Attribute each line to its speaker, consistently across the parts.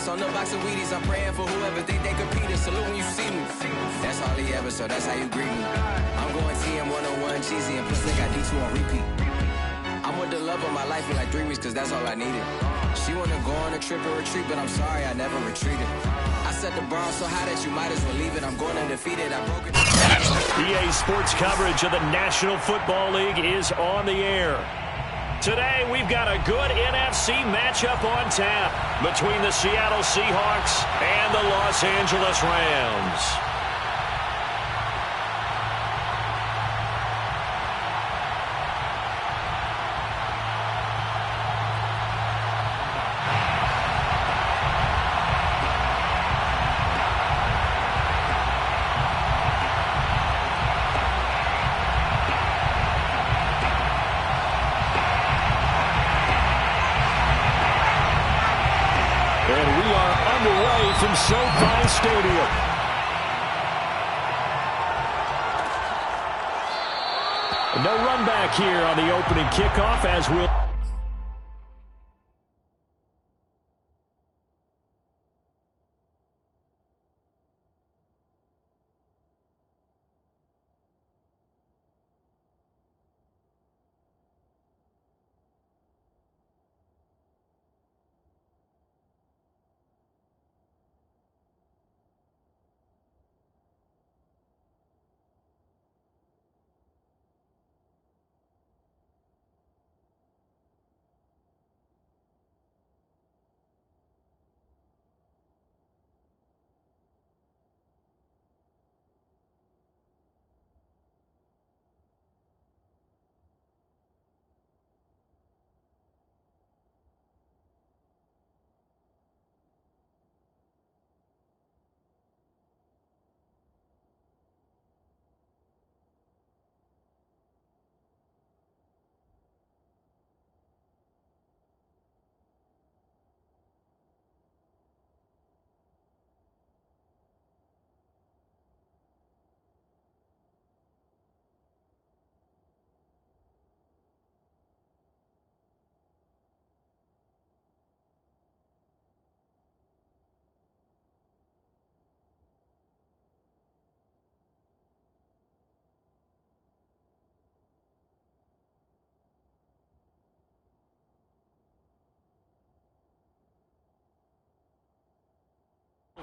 Speaker 1: us. On the box of Wheaties, I'm praying for whoever think they compete us. Salute when you see me. That's all he ever, so that's how you greet me. I'm going TM 101 cheesy, and plus they got D2 on repeat. I'm with the love of my life for like 3 weeks, cause that's all I needed. She wanna go on a trip or retreat, but I'm sorry, I never retreated. I set the bar so high that you might as well leave it. I'm going undefeated, I broke it.
Speaker 2: EA Sports coverage of the National Football League is on the air. Today, we've got a good NFC matchup on tap between the Seattle Seahawks and the Los Angeles Rams. From SoFi Stadium. No run back here on the opening kickoff as we'll...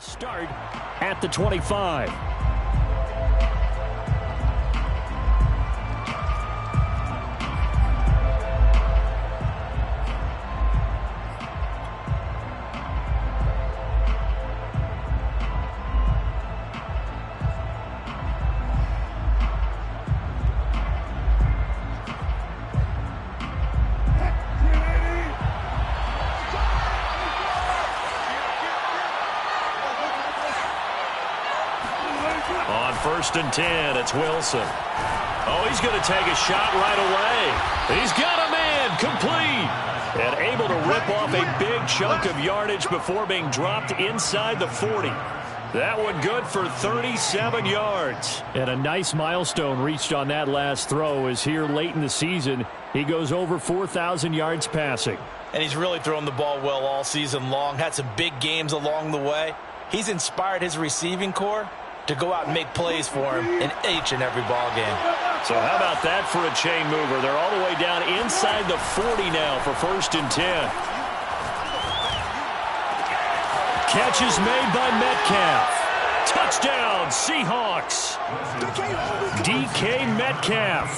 Speaker 2: Start at the 25. On 1st and 10, it's Wilson. Oh, he's going to take a shot right away. He's got a man, complete. And able to rip off a big chunk of yardage before being dropped inside the 40. That one good for 37 yards. And a nice milestone reached on that last throw as here late in the season, he goes over 4,000 yards passing.
Speaker 3: And he's really thrown the ball well all season long. Had some big games along the way. He's inspired his receiving corps to go out and make plays for him in each and every ball game.
Speaker 2: So how about that for a chain mover? They're all the way down inside the 40 now for 1st and 10. Catch is made by Metcalf. Touchdown, Seahawks. DK Metcalf.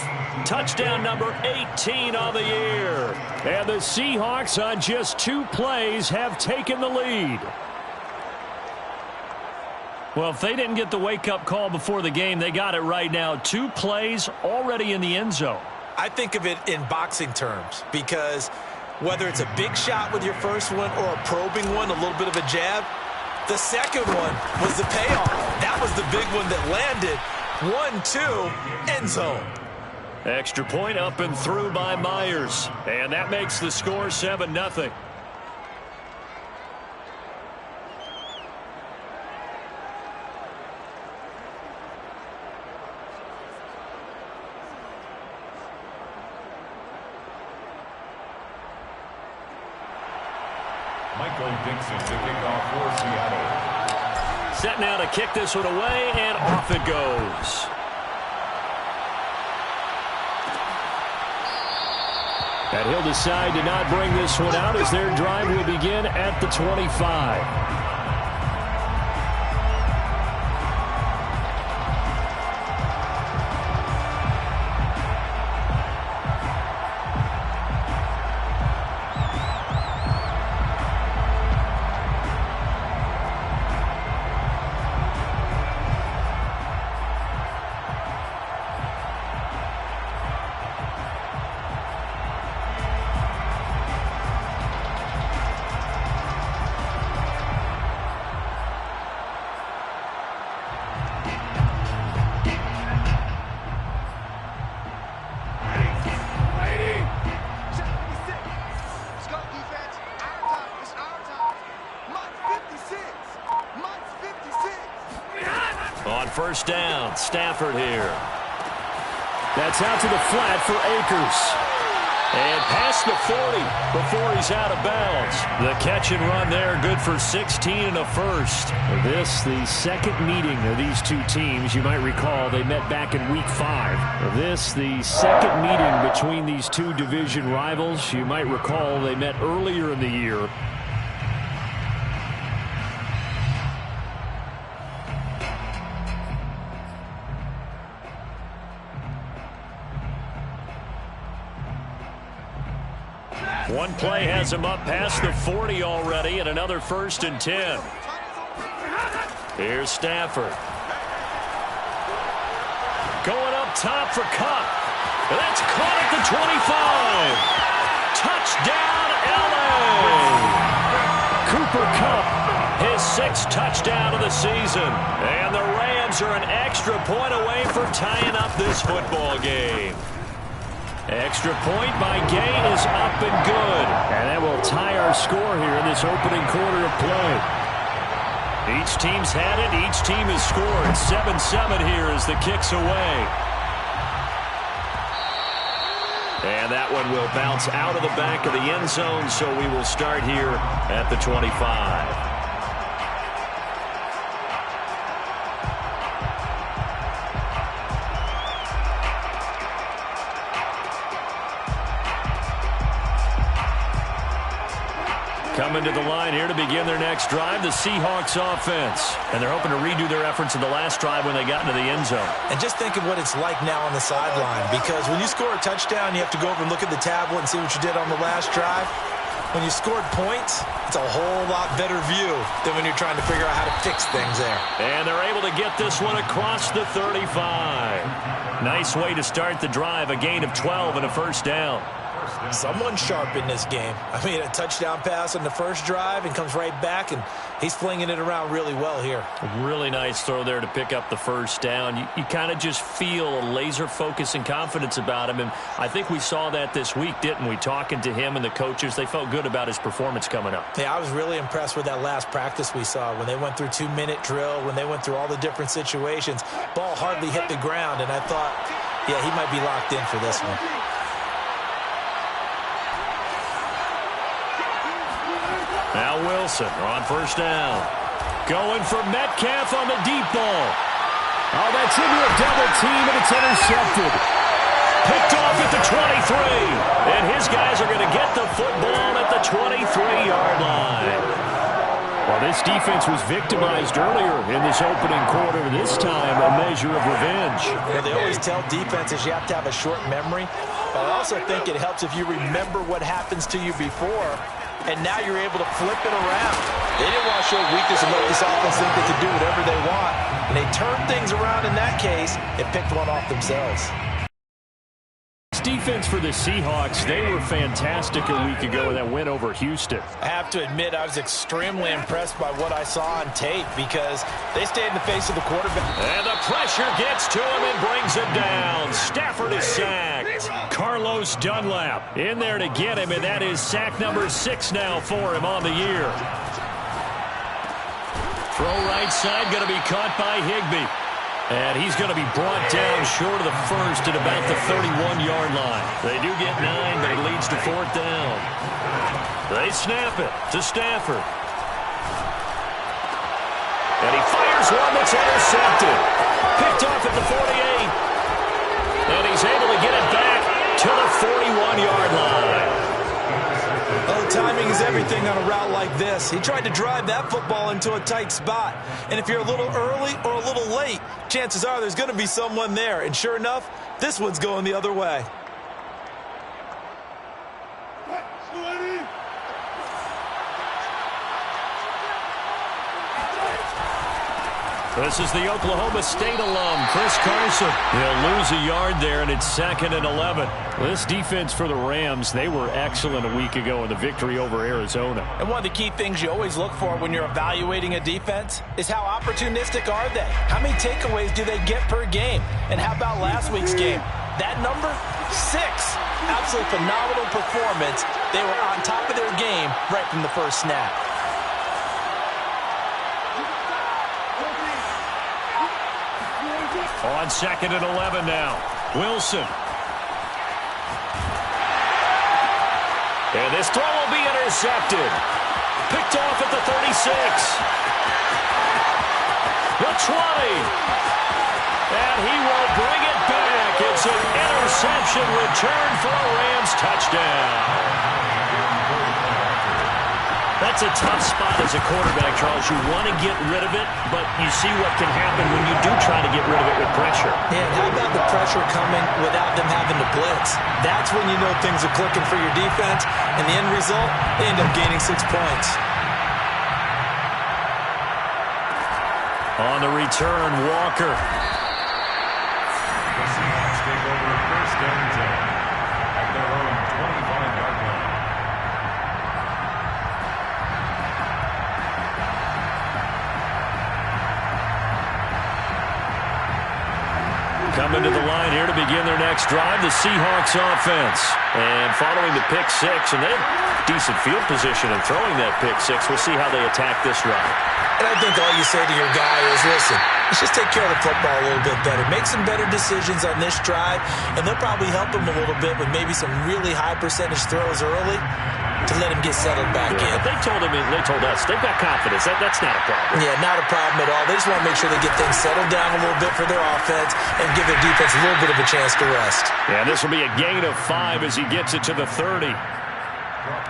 Speaker 2: Touchdown number 18 on the year. And the Seahawks on just 2 plays have taken the lead. Well, if they didn't get the wake-up call before the game, they got it right now. 2 plays already in the end zone.
Speaker 3: I think of it in boxing terms because whether it's a big shot with your first one or a probing one, a little bit of a jab, the second one was the payoff. That was the big one that landed. 1-2, end zone.
Speaker 2: Extra point up and through by Myers. And that makes the score 7-0.
Speaker 4: Michael Dixon to kick off for
Speaker 2: set now to kick this one away, and off it goes. And he'll decide to not bring this one out as their drive will begin at the 25. On first down, Stafford here. That's out to the flat for Akers. And past the 40 before he's out of bounds. The catch and run there, good for 16 and a first. This, the second meeting of these two teams. You might recall they met back in Week 5. This, the second meeting between these two division rivals. You might recall they met earlier in the year. One play has him up past the 40 already, and another 1st and 10. Here's Stafford. Going up top for Kupp. That's caught at the 25. Touchdown, L.A. Cooper Kupp, his 6th touchdown of the season. And the Rams are an extra point away from tying up this football game. Extra point by Gay is up and good. And that will tie our score here in this opening quarter of play. Each team's had it. Each team has scored. 7-7 here as the kick's away. And that one will bounce out of the back of the end zone, so we will start here at the 25. Coming to the line here to begin their next drive, the Seahawks offense. And they're hoping to redo their efforts in the last drive when they got into the end zone.
Speaker 3: And just think of what it's like now on the sideline, because when you score a touchdown, you have to go over and look at the tablet and see what you did on the last drive. When you scored points, it's a whole lot better view than when you're trying to figure out how to fix things there.
Speaker 2: And they're able to get this one across the 35. Nice way to start the drive, a gain of 12 and a 1st down.
Speaker 3: Someone's sharp in this game. I mean, a touchdown pass on the first drive and comes right back, and he's flinging it around really well here.
Speaker 2: A really nice throw there to pick up the 1st down. You kind of just feel a laser focus and confidence about him, and I think we saw that this week, didn't we? Talking to him and the coaches, they felt good about his performance coming up.
Speaker 3: Yeah, I was really impressed with that last practice we saw when they went through 2-minute drill, when they went through all the different situations. Ball hardly hit the ground, and I thought, yeah, he might be locked in for this one.
Speaker 2: Now Wilson on 1st down. Going for Metcalf on the deep ball. Oh, that's into a double team, and it's intercepted. Picked off at the 23. And his guys are going to get the football at the 23-yard line. Well, this defense was victimized earlier in this opening quarter. This time, a measure of revenge.
Speaker 3: Well, they always tell defenses you have to have a short memory. But I also think it helps if you remember what happens to you before, and now you're able to flip it around. They didn't want to show weakness and let this offense think they could do whatever they want. And they turned things around in that case and picked one off themselves.
Speaker 2: Defense for the Seahawks, they were fantastic a week ago in that win over Houston.
Speaker 3: I have to admit, I was extremely impressed by what I saw on tape because they stayed in the face of the quarterback.
Speaker 2: And the pressure gets to him and brings him down. Stafford is sacked. Carlos Dunlap in there to get him, and that is sack number 6 now for him on the year. Throw right side, going to be caught by Higbee. And he's going to be brought down short of the first at about the 31-yard line. They do get 9, but it leads to 4th down. They snap it to Stafford. And he fires one that's intercepted. Picked off at the 48. And he's able to get it back to the 41-yard line.
Speaker 3: Well, timing is everything on a route like this. He tried to drive that football into a tight spot. And if you're a little early or a little late, chances are there's going to be someone there. And sure enough, this one's going the other way.
Speaker 2: This is the Oklahoma State alum, Chris Carson. He'll lose a yard there, and it's 2nd and 11. This defense for the Rams, they were excellent a week ago in the victory over Arizona.
Speaker 3: And one of the key things you always look for when you're evaluating a defense is how opportunistic are they? How many takeaways do they get per game? And how about last week's game? That number? 6. Absolutely phenomenal performance. They were on top of their game right from the first snap.
Speaker 2: On 2nd and 11 now. Wilson. And this throw will be intercepted. Picked off at the 36. The 20. And he will bring it back. It's an interception return for a Rams touchdown. That's a tough spot as a quarterback, Charles. You want to get rid of it, but you see what can happen when you do try to get rid of it with pressure.
Speaker 3: And how about the pressure coming without them having to blitz? That's when you know things are clicking for your defense, and the end result, they end up gaining 6 points.
Speaker 2: On the return, Walker.
Speaker 4: The Seahawks take over 1st and 10 at their own 25-yard line.
Speaker 2: Coming to the line here to begin their next drive, the Seahawks offense. And following the pick 6, and they have decent field position in throwing that pick 6. We'll see how they attack this run.
Speaker 3: And I think all you say to your guy is, listen, let's just take care of the football a little bit better. Make some better decisions on this drive, and they'll probably help him a little bit with maybe some really high percentage throws early to let him get settled back in.
Speaker 2: They told us, they've got confidence. That's not a problem.
Speaker 3: Yeah, not a problem at all. They just want to make sure they get things settled down a little bit for their offense and give their defense a little bit of a chance to rest.
Speaker 2: Yeah, this will be a gain of 5 as he gets it to the 30.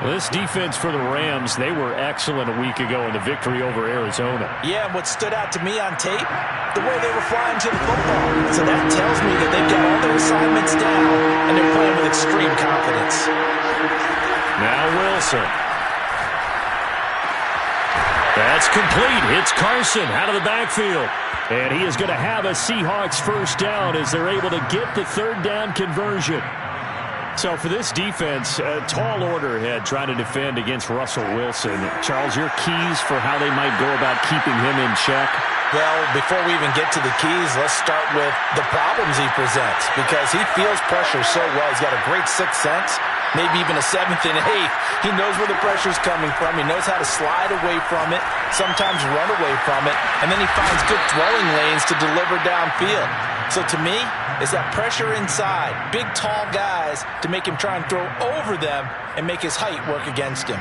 Speaker 2: This defense for the Rams, they were excellent a week ago in the victory over Arizona.
Speaker 3: Yeah, and what stood out to me on tape, the way they were flying to the football. So that tells me that they've got all their assignments down, and they're playing with extreme confidence.
Speaker 2: Now Wilson. That's complete. It's Carson out of the backfield. And he is going to have a Seahawks first down as they're able to get the 3rd down conversion. So for this defense, a tall order ahead trying to defend against Russell Wilson. Charles, your keys for how they might go about keeping him in check?
Speaker 3: Well, before we even get to the keys, let's start with the problems he presents, because he feels pressure so well. He's got a great 6th sense, maybe even a 7th and 8th. He knows where the pressure's coming from. He knows how to slide away from it, sometimes run away from it, and then he finds good throwing lanes to deliver downfield. So to me, it's that pressure inside, big, tall guys to make him try and throw over them and make his height work against him.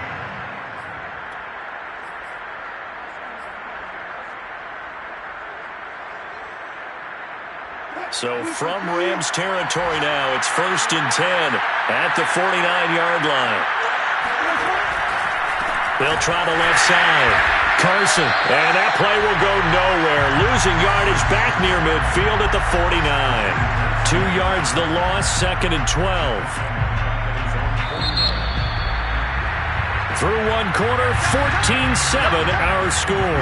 Speaker 2: So from Rams territory now, it's 1st and 10 at the 49-yard line. They'll try the left side. Carson, and that play will go nowhere. Losing yardage back near midfield at the 49. 2 yards the loss, 2nd and 12. Through one quarter, 14-7 our score.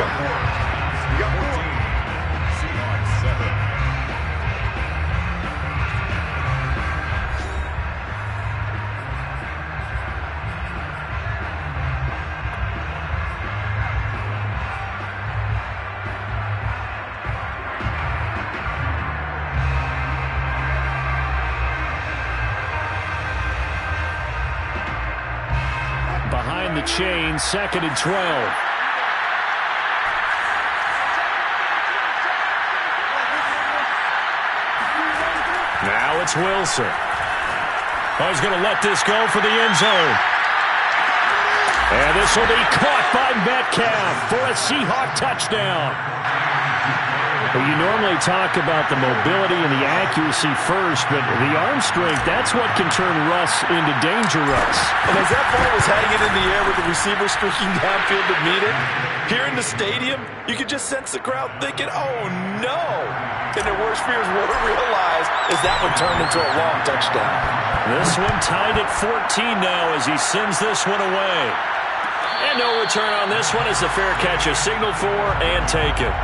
Speaker 2: Behind the chain, 2nd and 12. Now it's Wilson. Oh, he's going to let this go for the end zone. And this will be caught by Metcalf for a Seahawk touchdown. Well, you normally talk about the mobility and the accuracy first, but the arm strength, that's what can turn Russ into danger Russ.
Speaker 3: And as that ball was hanging in the air with the receiver streaking downfield to meet it, here in the stadium, you could just sense the crowd thinking, oh, no. And their worst fears were realized as that one turned into a long touchdown.
Speaker 2: This one tied at 14 now as he sends this one away. And no return on this one as the fair catch is signaled for and taken.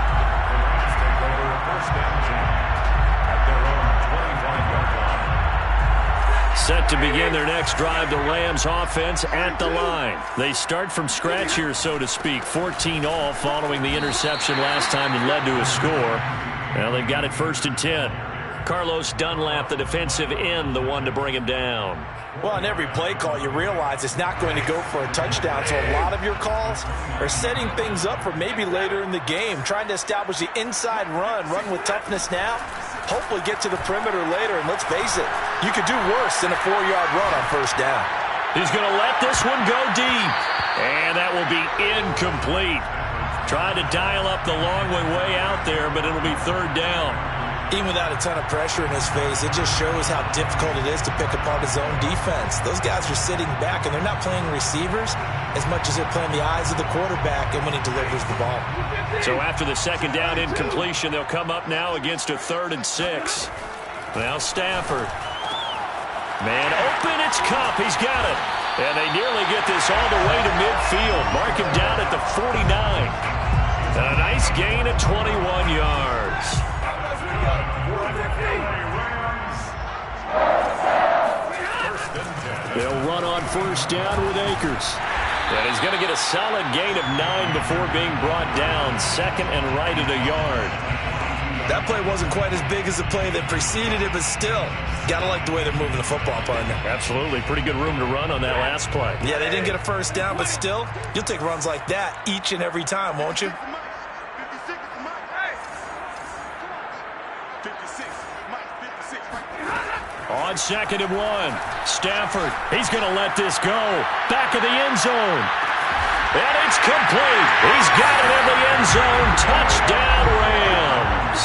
Speaker 2: Set to begin their next drive, the Rams offense at the line. They start from scratch here, so to speak. 14 all following the interception last time that led to a score. Now they've got it 1st and 10. Carlos Dunlap, the defensive end, the one to bring him down.
Speaker 3: Well, on every play call, you realize it's not going to go for a touchdown, so a lot of your calls are setting things up for maybe later in the game, trying to establish the inside run with toughness now, hopefully get to the perimeter later, and let's face it, you could do worse than a 4-yard run on 1st down.
Speaker 2: He's going to let this one go deep, and that will be incomplete. Tried to dial up the long way out there, but it'll be 3rd down.
Speaker 3: Even without a ton of pressure in his face, it just shows how difficult it is to pick apart his own defense. Those guys are sitting back, and they're not playing receivers as much as they're playing the eyes of the quarterback and when he delivers the ball.
Speaker 2: So after the 2nd down incompletion, they'll come up now against a 3rd and 6. Now Stafford. Man open, it's Kupp. He's got it. And they nearly get this all the way to midfield. Mark him down at the 49. And a nice gain of 21 yards. They'll run on 1st down with Akers. And he's going to get a solid gain of 9 before being brought down. 2nd and right at a yard.
Speaker 3: That play wasn't quite as big as the play that preceded it, but still, got to like the way they're moving the football, partner.
Speaker 2: Absolutely. Pretty good room to run on that last play.
Speaker 3: Yeah, they didn't get a 1st down, but still, you'll take runs like that each and every time, won't you?
Speaker 2: On 2nd and 1, Stafford, he's going to let this go. Back of the end zone. And it's complete. He's got it in the end zone. Touchdown, Rams.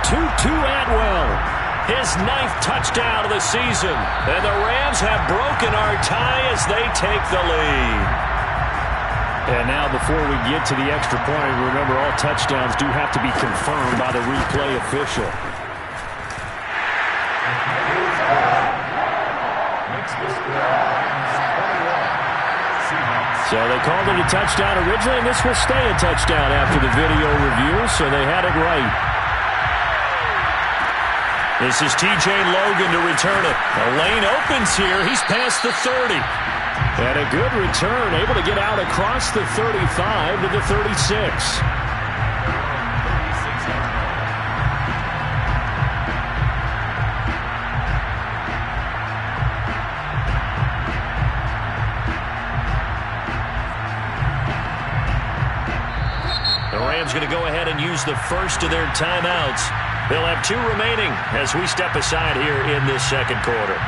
Speaker 2: Tutu Atwell, his 9th touchdown of the season. And the Rams have broken our tie as they take the lead. And now before we get to the extra point, remember all touchdowns do have to be confirmed by the replay official. So they called it a touchdown originally, and this will stay a touchdown after the video review, so they had it right. This is T.J. Logan to return it. The lane opens here. He's past the 30. And a good return, able to get out across the 35 to the 36. Going to go ahead and use the first of their timeouts. They'll have 2 remaining as we step aside here in this 2nd quarter.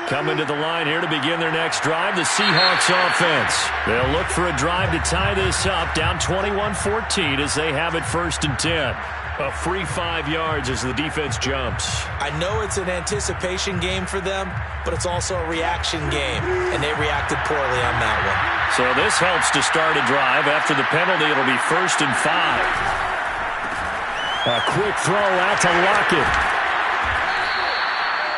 Speaker 2: Coming to the line here to begin their next drive, the Seahawks offense. They'll look for a drive to tie this up, down 21-14 as they have it 1st and 10. A free 5 yards as the defense jumps.
Speaker 3: I know it's an anticipation game for them, but it's also a reaction game, and they reacted poorly on that one.
Speaker 2: So this helps to start a drive. After the penalty, it'll be 1st and 5. A quick throw out to Lockett.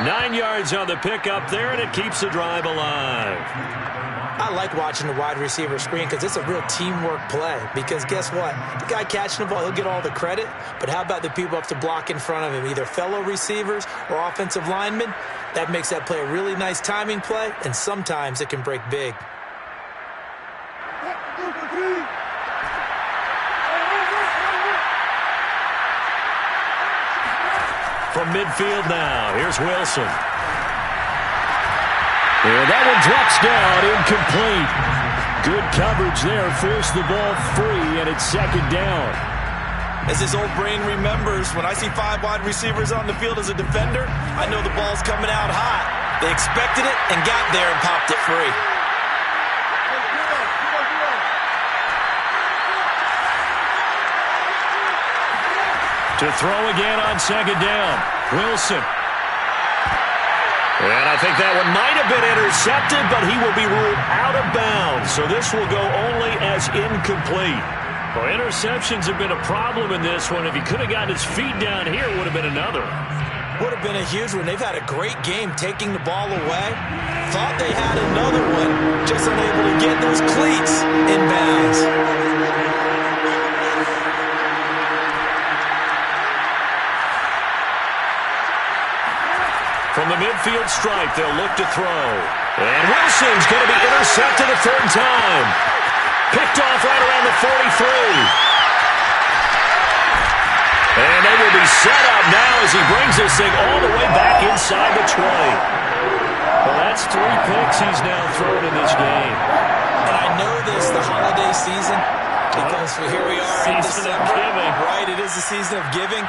Speaker 2: 9 yards on the pickup there, and it keeps the drive alive.
Speaker 3: I like watching the wide receiver screen because it's a real teamwork play. Because guess what? The guy catching the ball, he'll get all the credit. But how about the people up to block in front of him, either fellow receivers or offensive linemen? That makes that play a really nice timing play, and sometimes it can break big.
Speaker 2: From midfield now, here's Wilson. And that one drops down, incomplete. Good coverage there, forced the ball free, and it's second down.
Speaker 3: As his old brain remembers, when I see 5 wide receivers on the field as a defender, I know the ball's coming out hot. They expected it and got there and popped it free.
Speaker 2: To throw again on second down, Wilson. And I think that one might have been intercepted, but he will be ruled out of bounds. So this will go only as incomplete. Well, interceptions have been a problem in this one. If he could have gotten his feet down here, it would have been another.
Speaker 3: Would have been a huge one. They've had a great game taking the ball away. Thought they had another one, just unable to get those cleats in bounds.
Speaker 2: From the midfield stripe, they'll look to throw. And Wilson's going to be intercepted a third time. Picked off right around the 43. And they will be set up now as he brings this thing all the way back inside the 20. Well, that's 3 picks he's now thrown in this game.
Speaker 3: And I know this, the holiday season, because here we are in
Speaker 2: Season of
Speaker 3: December.
Speaker 2: giving.
Speaker 3: Right, it is the season of giving.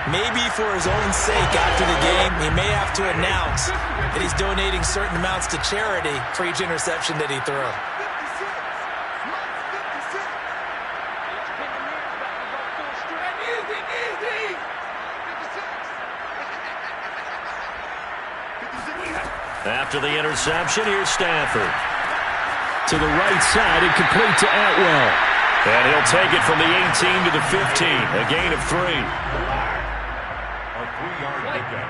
Speaker 3: Maybe for his own sake after the game, he may have to announce that he's donating certain amounts to charity for each interception that he throws.
Speaker 2: After the interception, here's Stafford. To the right side, and complete to Atwell. And he'll take it from the 18 to the 15, a gain of 3.
Speaker 4: A 3-yard pickup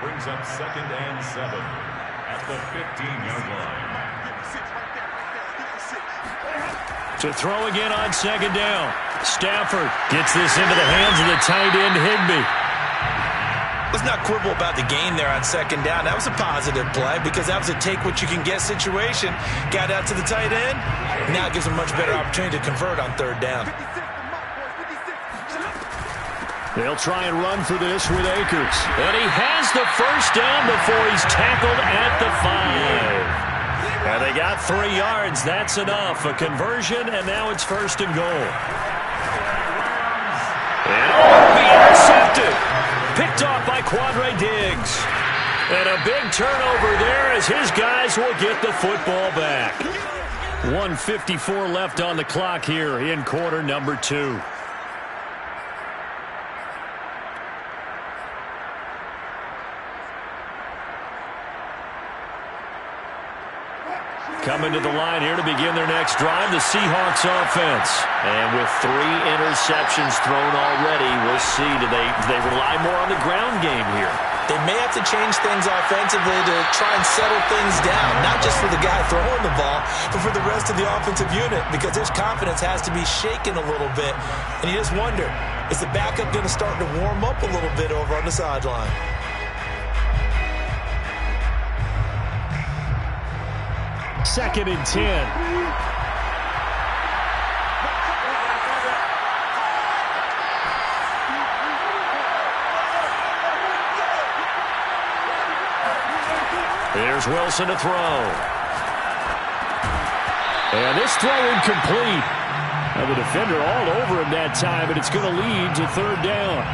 Speaker 4: brings up 2nd and 7 at the 15-yard line.
Speaker 2: To throw again on second down. Stafford gets this into the hands of the tight end, Higbee.
Speaker 3: Let's not quibble about the gain there on second down. That was a positive play because that was a take-what-you-can-get situation. Got out to the tight end. Now it gives him a much better opportunity to convert on third down.
Speaker 2: They'll try and run for this with Akers. And he has the first down before he's tackled at the 5. And they got 3 yards. That's enough. A conversion, and now it's first and goal. And it'll be intercepted. Picked off by Quandre Diggs. And a big turnover there as his guys will get the football back. 1:54 left on the clock here in quarter number 2. Coming to the line here to begin their next drive, the Seahawks offense. And with 3 interceptions thrown already, we'll see. Do they rely more on the ground game here?
Speaker 3: They may have to change things offensively to try and settle things down, not just for the guy throwing the ball, but for the rest of the offensive unit, because his confidence has to be shaken a little bit. And you just wonder, is the backup going to start to warm up a little bit over on the sideline?
Speaker 2: Second and 10. Here's Wilson to throw. And this throw incomplete. Now the defender all over him that time, but it's going to lead to third down.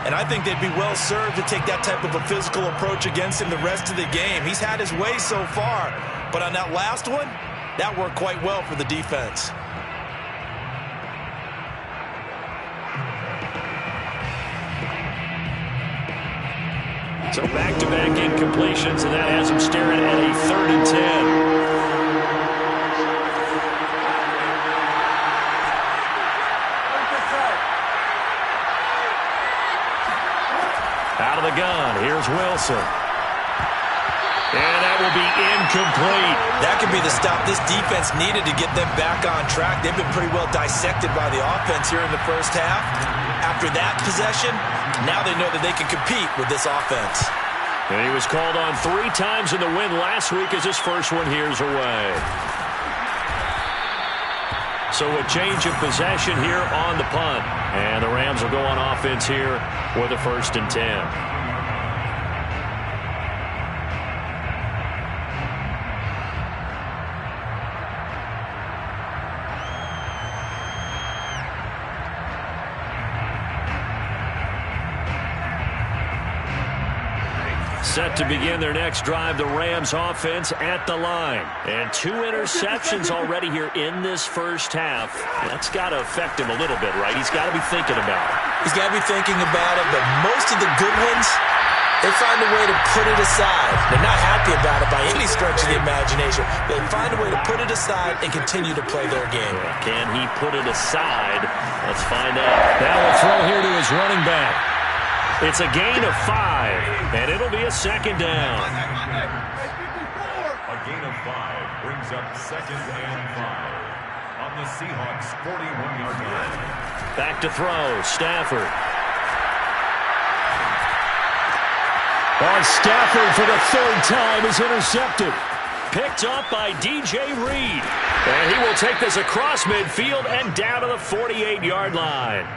Speaker 3: And I think they'd be well served to take that type of a physical approach against him the rest of the game. He's had his way so far, but on that last one, that worked quite well for the defense.
Speaker 2: So back-to-back incompletions, and that has him staring at a 3rd and 10. Out of the gun, here's Wilson. And that will be incomplete.
Speaker 3: That could be the stop this defense needed to get them back on track. They've been pretty well dissected by the offense here in the first half. After that possession, now they know that they can compete with this offense.
Speaker 2: And he was called on 3 times in the win last week as his first one here's away. So a change of possession here on the punt. And the Rams will go on offense here with a 1st and 10. Set to begin their next drive, the Rams offense at the line. And 2 interceptions already here in this first half. That's got to affect him a little bit, right? He's got to be thinking about it.
Speaker 3: He's got to be thinking about it, but most of the good ones, they find a way to put it aside. They're not happy about it by any stretch of the imagination. They find a way to put it aside and continue to play their game.
Speaker 2: Can he put it aside? Let's find out. Now a throw here to his running back. It's a gain of 5, and it'll be a second down.
Speaker 4: A gain of 5 brings up 2nd and 5 on the Seahawks' 41-yard line.
Speaker 2: Back to throw, Stafford. Stafford for the 3rd time is intercepted. Picked up by DJ Reed. And he will take this across midfield and down to the 48-yard line.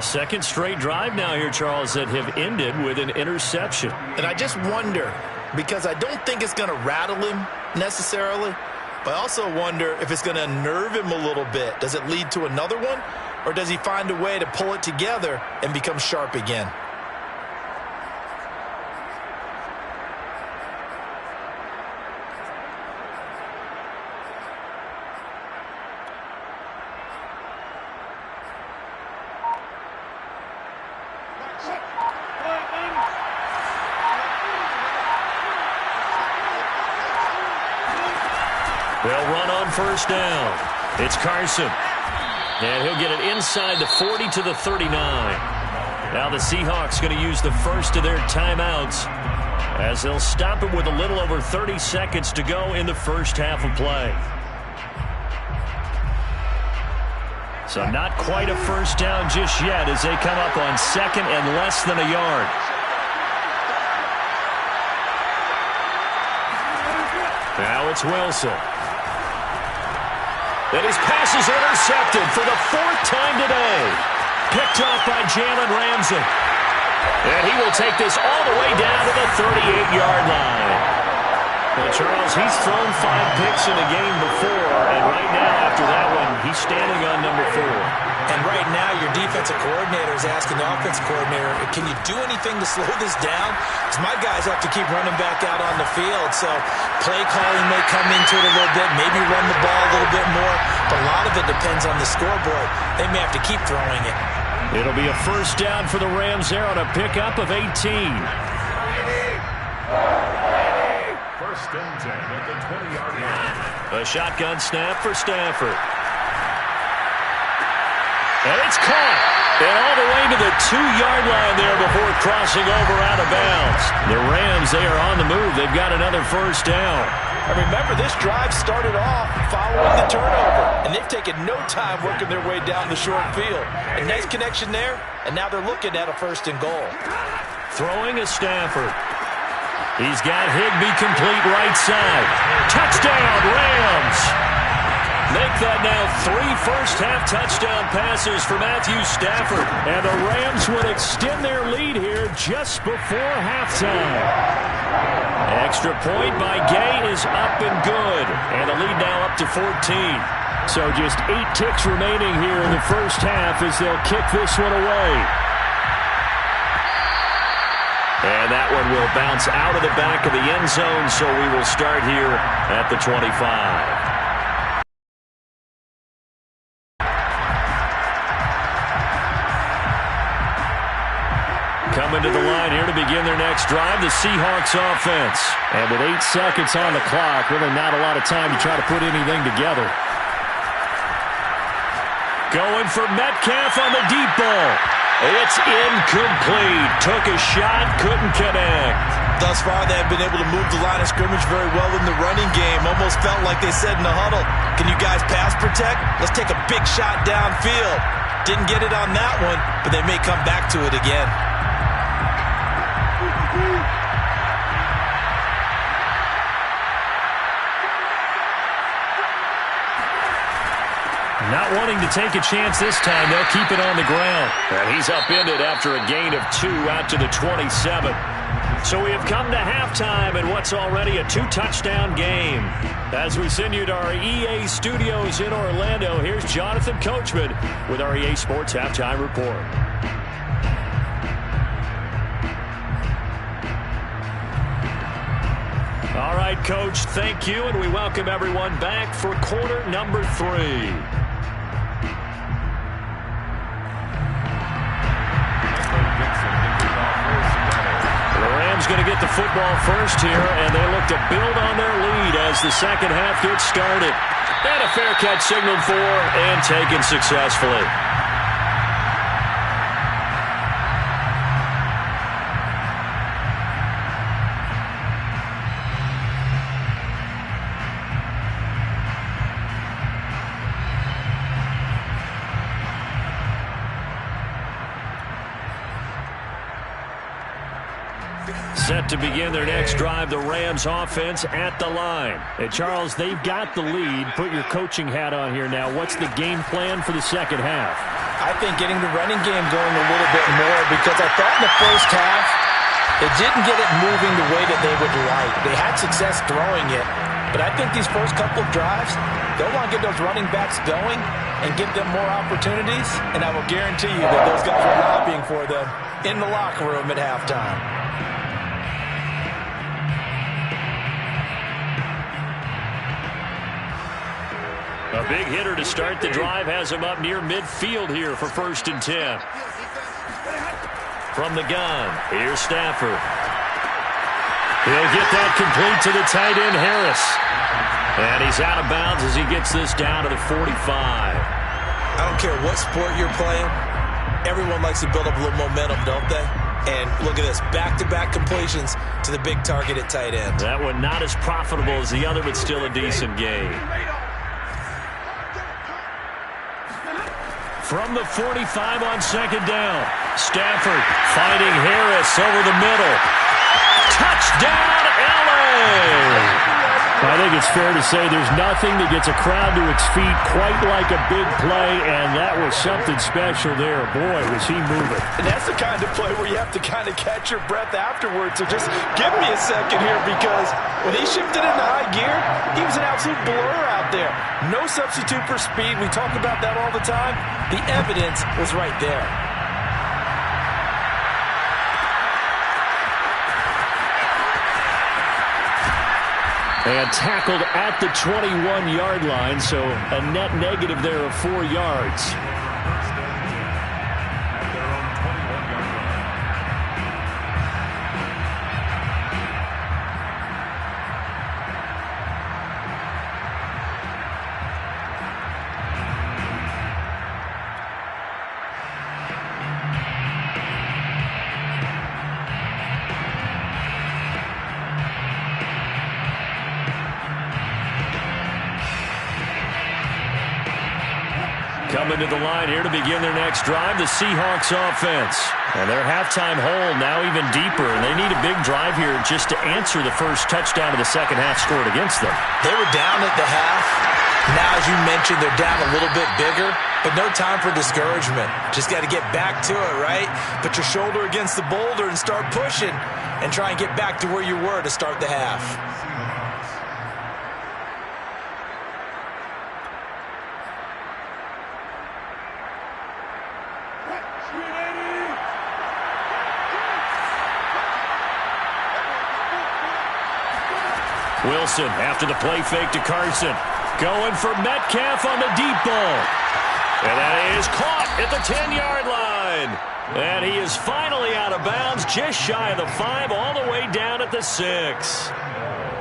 Speaker 2: Second straight drive now here, Charles, that have ended with an interception.
Speaker 3: And I just wonder, because I don't think it's going to rattle him necessarily, but I also wonder if it's going to nerve him a little bit. Does it lead to another one, or does he find a way to pull it together and become sharp again?
Speaker 2: They'll run on first down. It's Carson. And he'll get it inside the 40 to the 39. Now the Seahawks going to use the first of their timeouts as they'll stop it with a little over 30 seconds to go in the first half of play. So not quite a first down just yet as they come up on second and less than a yard. Now it's Wilson. And his pass is intercepted for the 4th time today. Picked off by Jalen Ramsey. And he will take this all the way down to the 38-yard line. Well, Charles, he's thrown 5 picks in a game before, and right now after that one, he's standing on number 4.
Speaker 3: And right now, your defensive coordinator is asking the offensive coordinator, can you do anything to slow this down? Because my guys have to keep running back out on the field. So play calling may come into it a little bit, maybe run the ball a little bit more. But a lot of it depends on the scoreboard. They may have to keep throwing it.
Speaker 2: It'll be a first down for the Rams there on a pickup of 18.
Speaker 4: First and 10 at the 20-yard line.
Speaker 2: A shotgun snap for Stafford. And it's caught. And all the way to the 2-yard line there before crossing over out of bounds. The Rams, they are on the move. They've got another first down.
Speaker 3: And remember, this drive started off following the turnover. And they've taken no time working their way down the short field. A nice connection there. And now they're looking at a 1st and goal.
Speaker 2: Throwing is Stafford. He's got Higbee complete right side. Touchdown, Rams. Make that now 3 first-half touchdown passes for Matthew Stafford. And the Rams would extend their lead here just before halftime. Extra point by Gay is up and good. And the lead now up to 14. So just 8 ticks remaining here in the first half as they'll kick this one away. And that one will bounce out of the back of the end zone, so we will start here at the 25. Coming to the line here to begin their next drive, the Seahawks offense. And with 8 seconds on the clock, really not a lot of time to try to put anything together. Going for Metcalf on the deep ball. It's incomplete. Took a shot, couldn't connect.
Speaker 3: Thus far, they have been able to move the line of scrimmage very well in the running game. Almost felt like they said in the huddle, can you guys pass protect? Let's take a big shot downfield. Didn't get it on that one, but they may come back to it again.
Speaker 2: Not wanting to take a chance this time, they'll keep it on the ground. And he's upended after a gain of 2 out to the 27. So we have come to halftime in what's already a 2-touchdown game. As we send you to our EA studios in Orlando, here's Jonathan Coachman with our EA Sports Halftime Report. Coach. Thank you, and we welcome everyone back for quarter number 3. The Rams going to get the football first here, and they look to build on their lead as the second half gets started. And a fair catch signaled for and taken successfully. Set to begin their next drive, the Rams offense at the line. And Charles, they've got the lead. Put your coaching hat on here now. What's the game plan for the second half?
Speaker 3: I think getting the running game going a little bit more, because I thought in the first half they didn't get it moving the way that they would like. They had success throwing it, but I think these first couple of drives, they'll want to get those running backs going and give them more opportunities, and I will guarantee you that those guys are lobbying for them in the locker room at halftime.
Speaker 2: A big hitter to start the drive has him up near midfield here for 1st and 10. From the gun, here's Stafford. He'll get that complete to the tight end, Harris. And he's out of bounds as he gets this down to the 45.
Speaker 3: I don't care what sport you're playing. Everyone likes to build up a little momentum, don't they? And look at this, back-to-back completions to the big target at tight end.
Speaker 2: That one not as profitable as the other, but still a decent game. From the 45 on 2nd down, Stafford fighting Harris over the middle. Touchdown, LA!
Speaker 5: I think it's fair to say there's nothing that gets a crowd to its feet quite like a big play, and that was something special there. Boy, was he moving.
Speaker 3: And that's the kind of play where you have to kind of catch your breath afterwards. So just give me a second here, because when he shifted into high gear, he was an absolute blur out there. No substitute for speed. We talk about that all the time. The evidence was right there.
Speaker 5: And tackled at the 21-yard line, so a net negative there of 4 yards.
Speaker 2: Coming to the line here to begin their next drive, the Seahawks offense. And their halftime hole now even deeper, and they need a big drive here just to answer the first touchdown of the second half scored against them.
Speaker 3: They were down at the half. Now, as you mentioned, they're down a little bit bigger, but no time for discouragement. Just got to get back to it, right? Put your shoulder against the boulder and start pushing and try and get back to where you were to start the half.
Speaker 2: Wilson after the play fake to Carson. Going for Metcalf on the deep ball. And that is caught at the 10-yard line. And he is finally out of bounds, just shy of the 5, all the way down at the 6.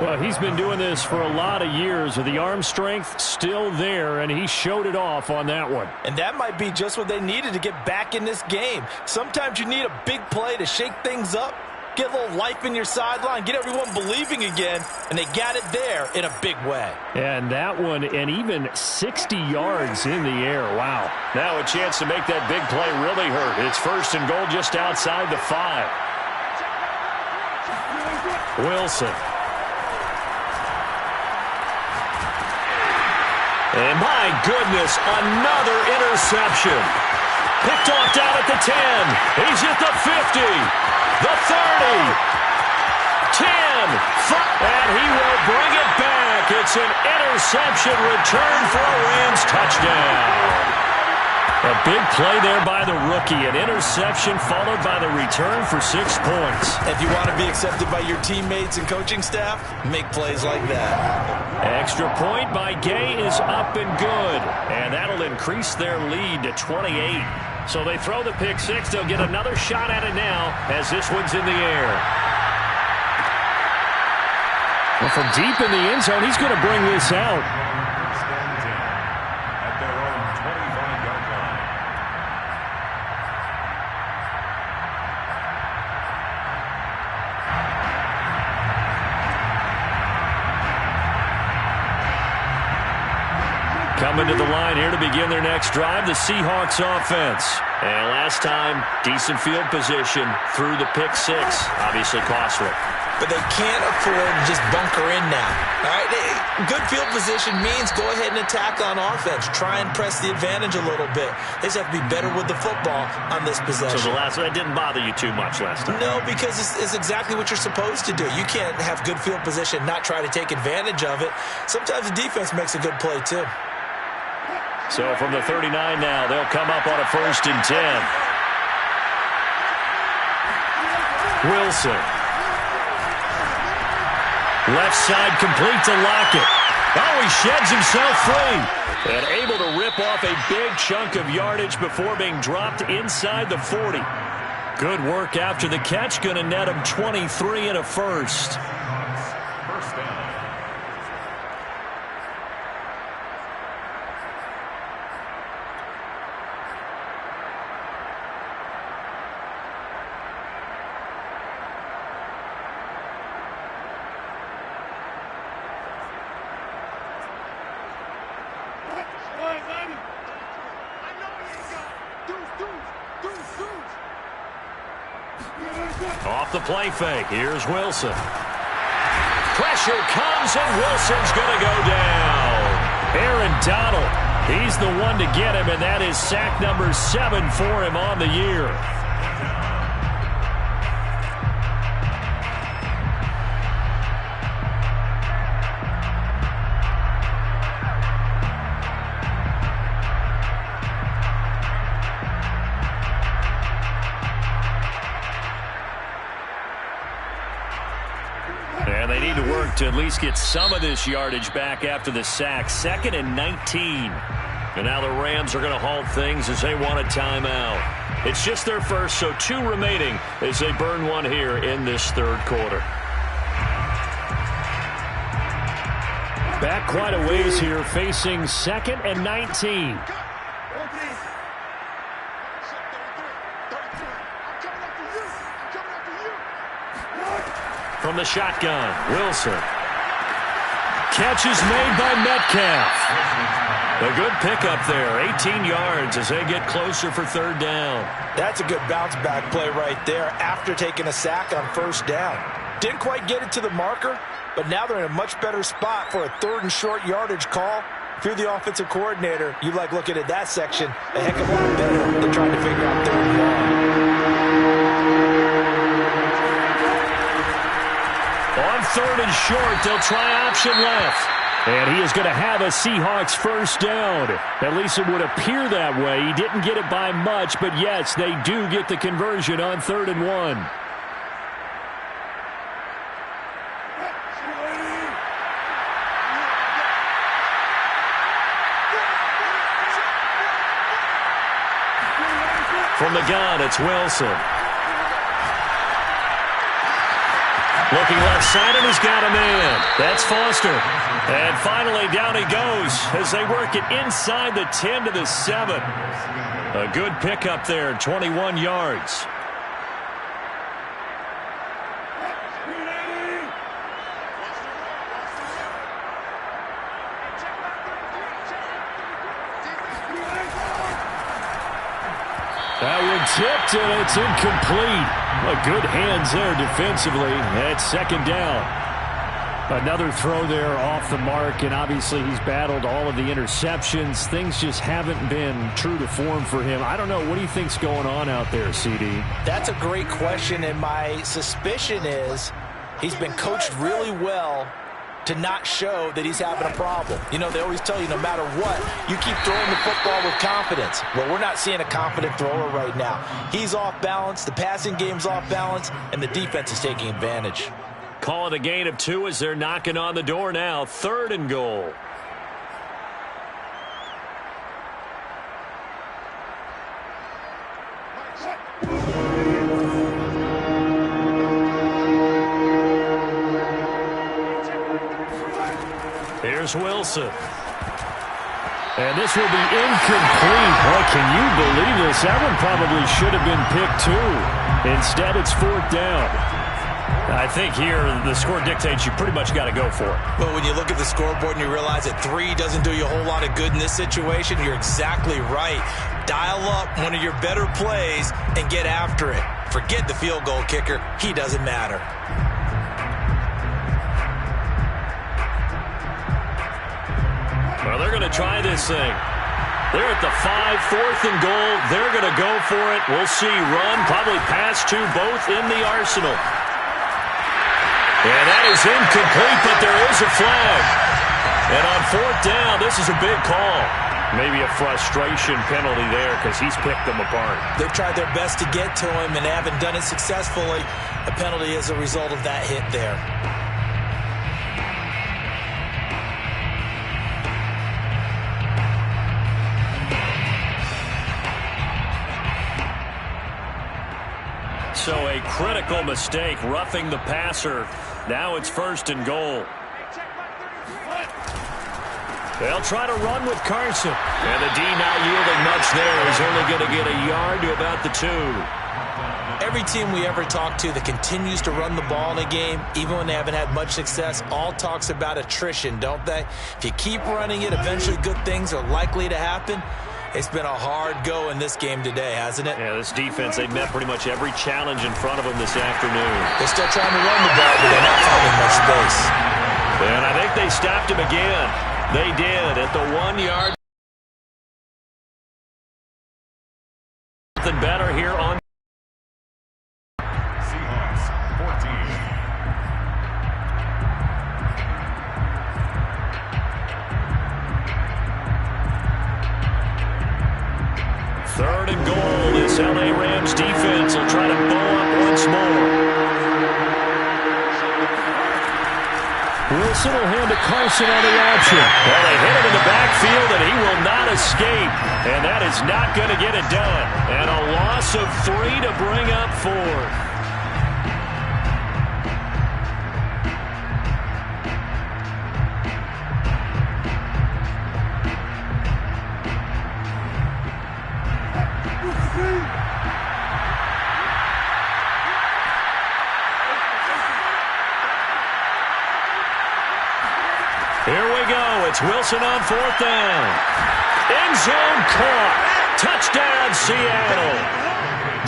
Speaker 5: Well, he's been doing this for a lot of years with the arm strength still there, and he showed it off on that one.
Speaker 3: And that might be just what they needed to get back in this game. Sometimes you need a big play to shake things up. Get a little life in your sideline, get everyone believing again, and they got it there in a big way.
Speaker 5: And that one, and even 60 yards in the air. Wow.
Speaker 2: Now a chance to make that big play really hurt. It's 1st and goal just outside the 5. Wilson. And my goodness, another interception. Picked off down at the 10. He's at the 50. The 30, 10, 5, and he will bring it back. It's an interception return for a Rams touchdown. A big play there by the rookie. An interception followed by the return for 6 points.
Speaker 3: If you want to be accepted by your teammates and coaching staff, make plays like that.
Speaker 2: Extra point by Gay is up and good. And that'll increase their lead to 28. So they throw the pick six. They'll get another shot at it now as this one's in the air. Well, from deep in the end zone, he's going to bring this out.
Speaker 4: At their own 25-yard line.
Speaker 2: Coming to the line here to begin their next drive, the Seahawks offense. And last time, decent field position through the pick six. Obviously costly.
Speaker 3: But they can't afford to just bunker in now. All right, good field position means go ahead and attack on offense. Try and press the advantage a little bit. They just have to be better with the football on this possession.
Speaker 2: So that didn't bother you too much last time?
Speaker 3: No, because it's exactly what you're supposed to do. You can't have good field position, not try to take advantage of it. Sometimes the defense makes a good play too.
Speaker 2: So from the 39 now, they'll come up on a 1st and 10. Wilson. Left side complete to Lockett. Oh, he sheds himself free. And able to rip off a big chunk of yardage before being dropped inside the 40. Good work after the catch. Going to net him 23 and a first.
Speaker 4: First down.
Speaker 2: Off the play fake. Here's Wilson. Pressure comes, and Wilson's going to go down. Aaron Donald, he's the one to get him, and that is sack number 7 for him on the year. And they need to work to at least get some of this yardage back after the sack. 2nd and 19. And now the Rams are going to halt things as they want a timeout. It's just their first, so 2 remaining as they burn one here in this 3rd quarter. Back quite a ways here, facing 2nd and 19. From the shotgun, Wilson. Catch is made by Metcalf. A good pickup there, 18 yards as they get closer for 3rd down.
Speaker 3: That's a good bounce-back play right there after taking a sack on 1st down. Didn't quite get it to the marker, but now they're in a much better spot for a 3rd and short yardage call. If you're the offensive coordinator, you like looking at that section a heck of a lot better than trying to figure out 3rd and long.
Speaker 2: On 3rd and short, they'll try option left. And he is going to have a Seahawks 1st down. At least it would appear that way. He didn't get it by much, but yes, they do get the conversion on 3rd and 1. From the gun, it's Wilson. Looking left side, and he's got a man. That's Foster. And finally, down he goes as they work it inside the 10 to the 7. A good pickup there, 21 yards. That one tipped, and it's incomplete. Good hands there defensively. That's 2nd down. Another throw there off the mark, and obviously he's battled all of the interceptions. Things just haven't been true to form for him. I don't know. What do you think's going on out there, CD?
Speaker 3: That's a great question, and my suspicion is he's been coached really well to not show that he's having a problem. You know, they always tell you no matter what, you keep throwing the football with confidence. Well, we're not seeing a confident thrower right now. He's off balance, the passing game's off balance, and the defense is taking advantage.
Speaker 2: Call it a gain of 2 as they're knocking on the door now. 3rd and goal. Here's Wilson. And this will be incomplete. Boy, can you believe this? That one probably should have been picked too. Instead, it's 4th down. I think here the score dictates you pretty much got to go for it.
Speaker 3: Well, when you look at the scoreboard and you realize that 3 doesn't do you a whole lot of good in this situation, you're exactly right. Dial up one of your better plays and get after it. Forget the field goal kicker. He doesn't matter.
Speaker 2: Well, they're going to try this thing. They're at the 5, 4th and goal. They're going to go for it. We'll see. Run, probably pass to both in the arsenal. And that is incomplete, but there is a flag. And on 4th down, this is a big call. Maybe a frustration penalty there because he's picked them apart.
Speaker 3: They've tried their best to get to him and haven't done it successfully. A penalty as a result of that hit there.
Speaker 2: So a critical mistake, roughing the passer. Now it's 1st and goal. They'll try to run with Carson. And the D not yielding much there. He's only going to get a yard to about the 2.
Speaker 3: Every team we ever talk to that continues to run the ball in a game, even when they haven't had much success, all talks about attrition, don't they? If you keep running it, eventually good things are likely to happen. It's been a hard go in this game today, hasn't it?
Speaker 2: Yeah, this defense, they met pretty much every challenge in front of them this afternoon.
Speaker 3: They're still trying to run the ball, but they're not finding much space.
Speaker 2: And I think they stopped him again. They did at the 1-yard. Something better here on
Speaker 4: Seahawks 14.
Speaker 2: 3rd and goal. This LA Rams defense will try to bow up once more.
Speaker 5: Wilson will hand to Carson on the option.
Speaker 2: Well, they hit him in the backfield, and he will not escape. And that is not going to get it done. And a loss of 3 to bring up 4th. Here we go. It's Wilson on 4th down. End zone caught. Touchdown, Seattle.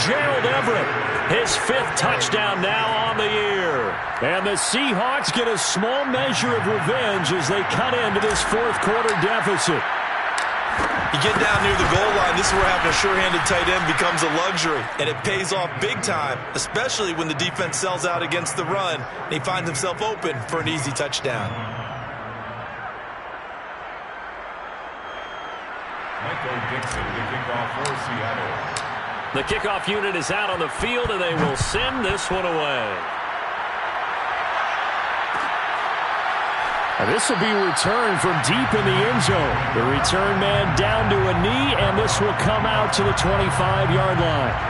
Speaker 2: Gerald Everett, his 5th touchdown now on the year.
Speaker 5: And the Seahawks get a small measure of revenge as they cut into this 4th quarter deficit.
Speaker 3: You get down near the goal line, this is where having a sure-handed tight end becomes a luxury, and it pays off big time, especially when the defense sells out against the run, and he finds himself open for an easy touchdown.
Speaker 4: Michael Dixon to kick off for Seattle.
Speaker 2: The kickoff unit is out on the field, and they will send this one away.
Speaker 5: And this will be returned from deep in the end zone. The return man down to a knee, and this will come out to the 25-yard line.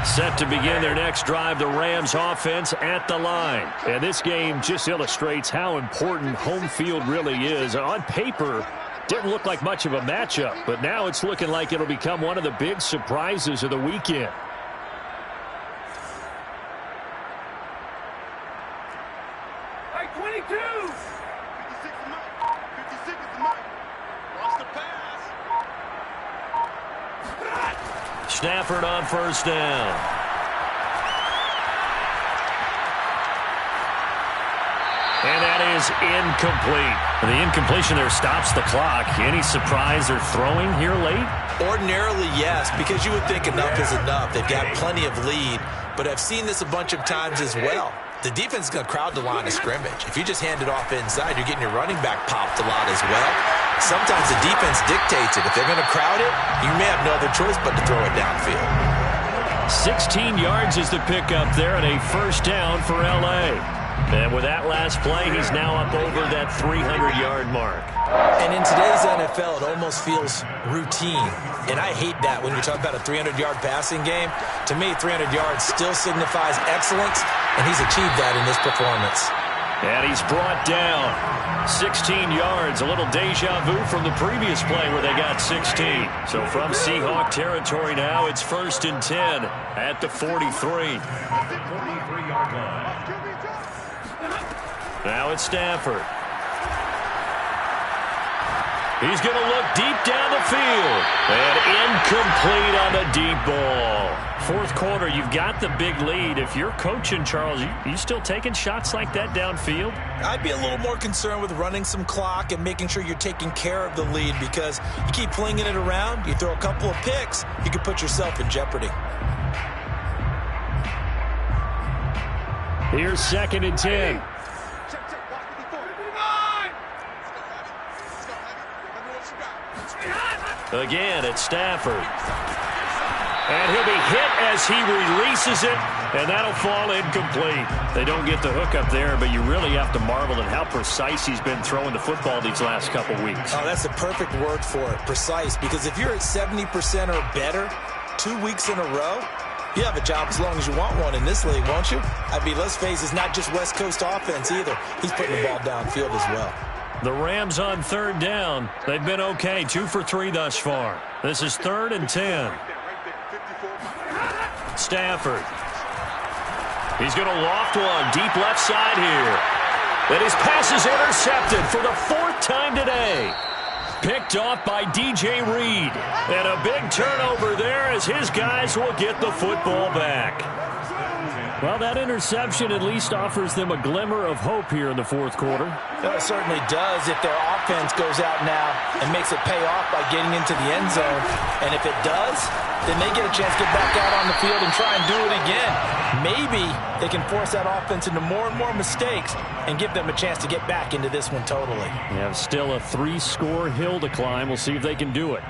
Speaker 2: Set to begin their next drive, the Rams offense at the line. And this game just illustrates how important home field really is. On paper, didn't look like much of a matchup, but now it's looking like it'll become one of the big surprises of the weekend.
Speaker 6: Hey, 22! 56 is mine. 56 is mine. Lost the pass.
Speaker 2: Stafford on 1st down. And that is incomplete. The incompletion there stops the clock. Any surprise they're throwing here late?
Speaker 3: Ordinarily, yes, because you would think enough is enough. They've got plenty of lead, but I've seen this a bunch of times as well. The defense is going to crowd the line of scrimmage. If you just hand it off inside, you're getting your running back popped a lot as well. Sometimes the defense dictates it. If they're going to crowd it, you may have no other choice but to throw it downfield.
Speaker 2: 16 yards is the pickup there and a first down for L.A. And with that last play, he's now up over that 300-yard mark.
Speaker 3: And in today's NFL, it almost feels routine. And I hate that when you're talking about a 300-yard passing game. To me, 300 yards still signifies excellence, and he's achieved that in this performance.
Speaker 2: And he's brought down 16 yards. A little deja vu from the previous play where they got 16. So from Seahawk territory now, it's 1st and 10 at the 43.
Speaker 4: 43-yard line.
Speaker 2: Now it's Stafford. He's going to look deep down the field. And incomplete on the deep ball. Fourth quarter, you've got the big lead. If you're coaching, Charles, you still taking shots like that downfield?
Speaker 3: I'd be a little more concerned with running some clock and making sure you're taking care of the lead, because you keep flinging it around, you throw a couple of picks, you could put yourself in jeopardy.
Speaker 2: Here's 2nd and 10. Again, it's Stafford. And he'll be hit as he releases it, and that'll fall incomplete. They don't get the hook up there, but you really have to marvel at how precise he's been throwing the football these last couple weeks.
Speaker 3: Oh, that's the perfect word for it, precise, because if you're at 70% or better 2 weeks in a row, you have a job as long as you want one in this league, won't you? I mean, let's face it, it's not just West Coast offense either. He's putting the ball downfield as well.
Speaker 2: The Rams on 3rd down. They've been okay, 2 for 3 thus far. This is 3rd and 10. Stafford. He's going to loft one deep left side here. And his pass is intercepted for the 4th time today. Picked off by DJ Reed. And a big turnover there as his guys will get the football back. Well, that interception at least offers them a glimmer of hope here in the 4th quarter.
Speaker 3: It certainly does if their offense goes out now and makes it pay off by getting into the end zone. And if it does, then they get a chance to get back out on the field and try and do it again. Maybe they can force that offense into more and more mistakes and give them a chance to get back into this one totally.
Speaker 2: They have still a 3-score hill to climb. We'll see if they can do it.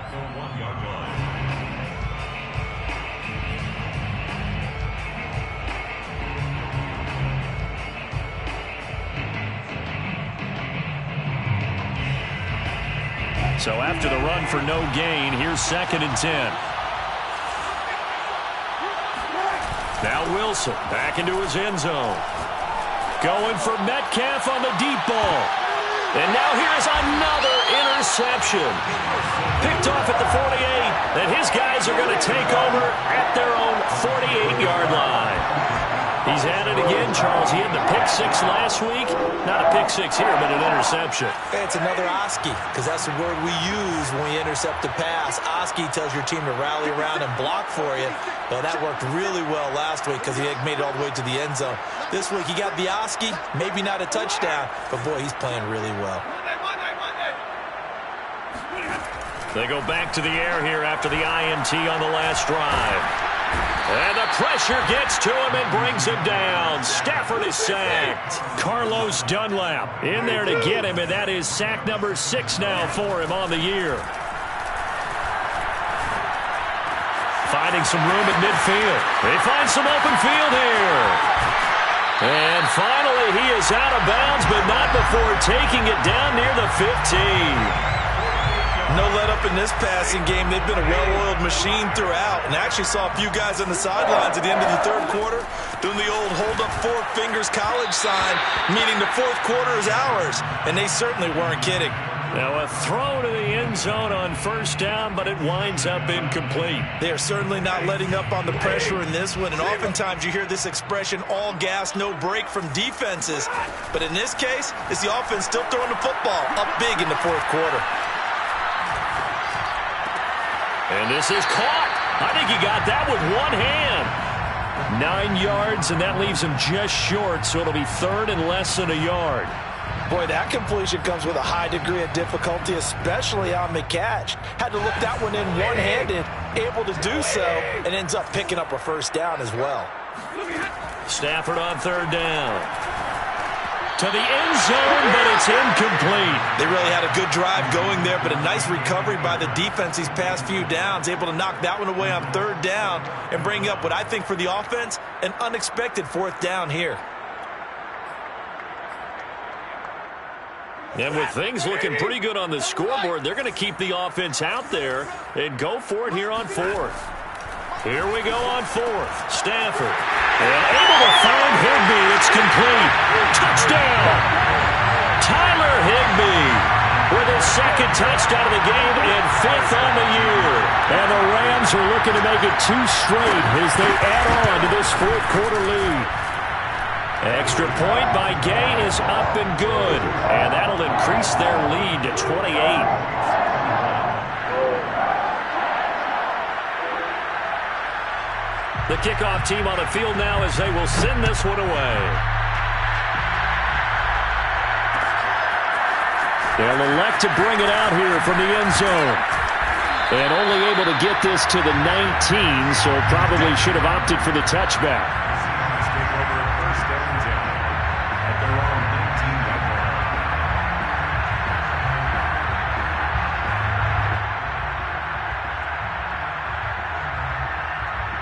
Speaker 2: So after the run for no gain, here's 2nd and 10. Now Wilson back into his end zone. Going for Metcalf on the deep ball. And now here's another interception. Picked off at the 48. And his guys are going to take over at their own 48-yard line. He's at it again, Charles. He had the pick-6 last week. Not a pick-6 here, but an interception.
Speaker 3: It's another Oski, because that's the word we use when we intercept a pass. Oski tells your team to rally around and block for you. Well, that worked really well last week because he had made it all the way to the end zone. This week he got the Oski, maybe not a touchdown, but boy, he's playing really well.
Speaker 2: They go back to the air here after the INT on the last drive. And the pressure gets to him and brings him down. Stafford is sacked. Carlos Dunlap in there to get him, and that is sack number 6 now for him on the year. Finding some room at midfield. They find some open field here. And finally, he is out of bounds, but not before taking it down near the 15.
Speaker 3: No let up in this passing game. They've been a well-oiled machine throughout. And I actually saw a few guys on the sidelines at the end of the 3rd quarter doing the old hold up 4 fingers college sign, meaning the 4th quarter is ours. And they certainly weren't kidding.
Speaker 2: Now a throw to the end zone on 1st down, but it winds up incomplete.
Speaker 3: They are certainly not letting up on the pressure in this one. And oftentimes you hear this expression, all gas, no break from defenses. But in this case, it's the offense still throwing the football up big in the 4th quarter.
Speaker 2: And this is caught. I think he got that with one hand. 9 yards, and that leaves him just short, so it'll be 3rd and less than a yard.
Speaker 3: Boy, that completion comes with a high degree of difficulty, especially on the catch. Had to look that one in one-handed, able to do so, and ends up picking up a first down as well.
Speaker 2: Stafford on third down. To the end zone, but it's incomplete.
Speaker 3: They really had a good drive going there, but a nice recovery by the defense these past few downs, able to knock that one away on third down and bring up what I think for the offense, an unexpected fourth down here.
Speaker 2: And with things looking pretty good on the scoreboard, they're going to keep the offense out there and go for it here on fourth. Here we go on fourth. Stafford. And able to find Higbee. It's complete. Touchdown. Tyler Higbee with his second touchdown of the game and fifth on the year.
Speaker 5: And the Rams are looking to make it 2 straight as they add on to this fourth quarter lead.
Speaker 2: Extra point by Gay is up and good. And that'll increase their lead to 28. The kickoff team on the field now as they will send this one away.
Speaker 5: They'll elect to bring it out here from the end zone. And only able to get this to the 19, so probably should have opted for the touchback.